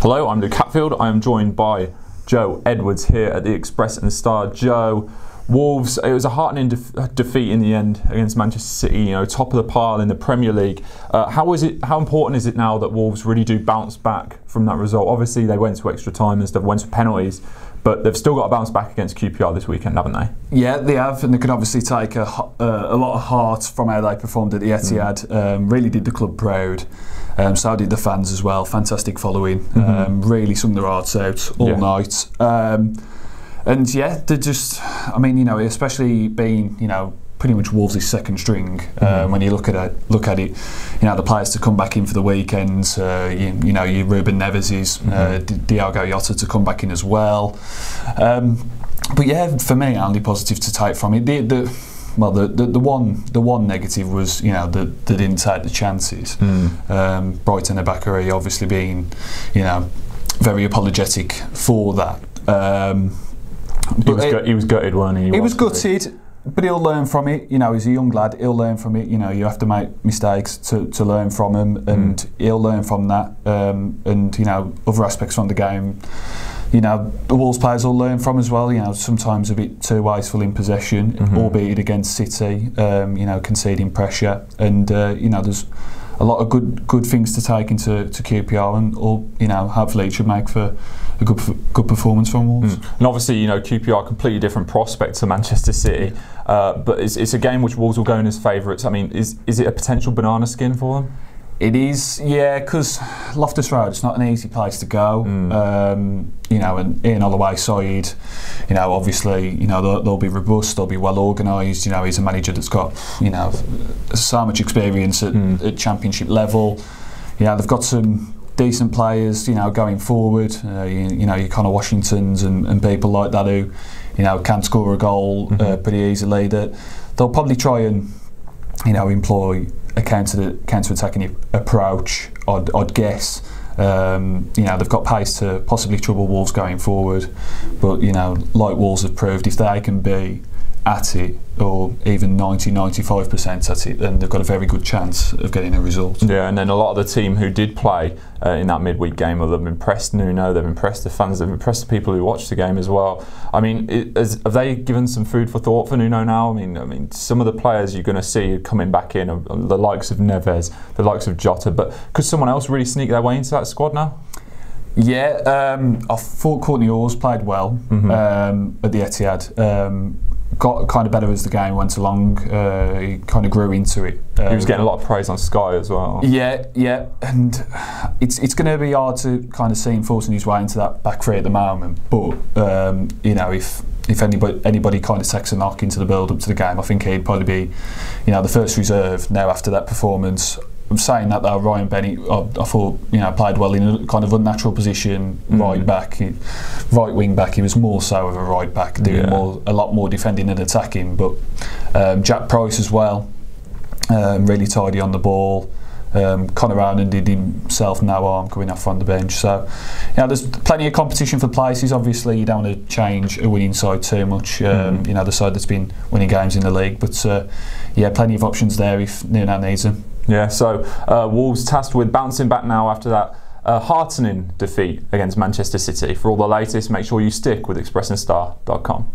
Hello, I'm Luke Hatfield. I am joined by Joe Edwards here at the Express and the Star. Joe, Wolves, it was a heartening defeat in the end against Manchester City, you know, top of the pile in the Premier League. How important is it now that Wolves really do bounce back from that result? Obviously they went to extra time and stuff, went to penalties, but they've still got to bounce back against QPR this weekend, haven't they? Yeah, they have, and they can obviously take a lot of heart from how they performed at the Etihad. Really did the club proud. So did the fans as well. Fantastic following. Really sung their hearts out all night. And yeah, they're just, I mean, you know, especially being, you know, pretty much Wolves' second string. When you look at it, you know, the players to come back in for the weekend. You know, your Ruben Neves', Diogo Jota to come back in as well. But yeah, for me, only positive to take from it. The one negative was, you know, that they didn't take the chances. Brighton and Bakary obviously being, you know, very apologetic for that. He was gutted, wasn't he? He was gutted, but he'll learn from it. You know, he's a young lad. He'll learn from it. You know, you have to make mistakes to learn from them, and he'll learn from that. And you know, other aspects from the game, you know, the Wolves players will learn from as well. You know, sometimes a bit too wasteful in possession, albeit against City. You know, conceding pressure, and you know, there's a lot of good things to take into QPR, and all, you know, hopefully it should make for a good performance from Wolves. And obviously, you know, QPR are completely different prospect to Manchester City, but it's a game which Wolves will go in as favourites. I mean, is it a potential banana skin for them? It is, yeah, because Loftus Road, it's not an easy place to go. You know, and Ian Holloway's side, you know, obviously, you know, they'll be robust, they'll be well organised. You know, he's a manager that's got, you know, so much experience at Championship level. You know, they've got some decent players, you know, going forward. You know, your Connor Washingtons and people like that who, you know, can score a goal pretty easily. That they'll probably try and, you know, employ a counter-attacking approach, I'd guess. You know, they've got pace to possibly trouble Wolves going forward, but you know, like Wolves have proved, if they can be at it, or even 90-95% at it, then they've got a very good chance of getting a result. Yeah, and then a lot of the team who did play in that midweek game, they've impressed Nuno, they've impressed the fans, they've impressed the people who watched the game as well. I mean, have they given some food for thought for Nuno now? I mean, some of the players you're going to see coming back in are the likes of Neves, the likes of Jota, but could someone else really sneak their way into that squad now? Yeah, I thought Courtney Orrs played well at the Etihad. Got kind of better as the game went along. He kind of grew into it. He was getting a lot of praise on Sky as well. Yeah, and it's going to be hard to kind of see him forcing his way into that back three at the moment. But you know, if anybody kind of takes a knock into the build up to the game, I think he'd probably be, you know, the first reserve now after that performance. I'm saying that though, Ryan Bennett, I thought, you know, played well in a kind of unnatural position, right wing back. He was more so of a right back, doing a lot more defending and attacking. But Jack Price as well, really tidy on the ball. Connor Rowland did himself no harm coming off on the bench. So, you know, there's plenty of competition for places. Obviously, you don't want to change a winning side too much. You know, the side that's been winning games in the league. But yeah, plenty of options there if Nuno needs them. Yeah, so Wolves tasked with bouncing back now after that heartening defeat against Manchester City. For all the latest, make sure you stick with expressandstar.com.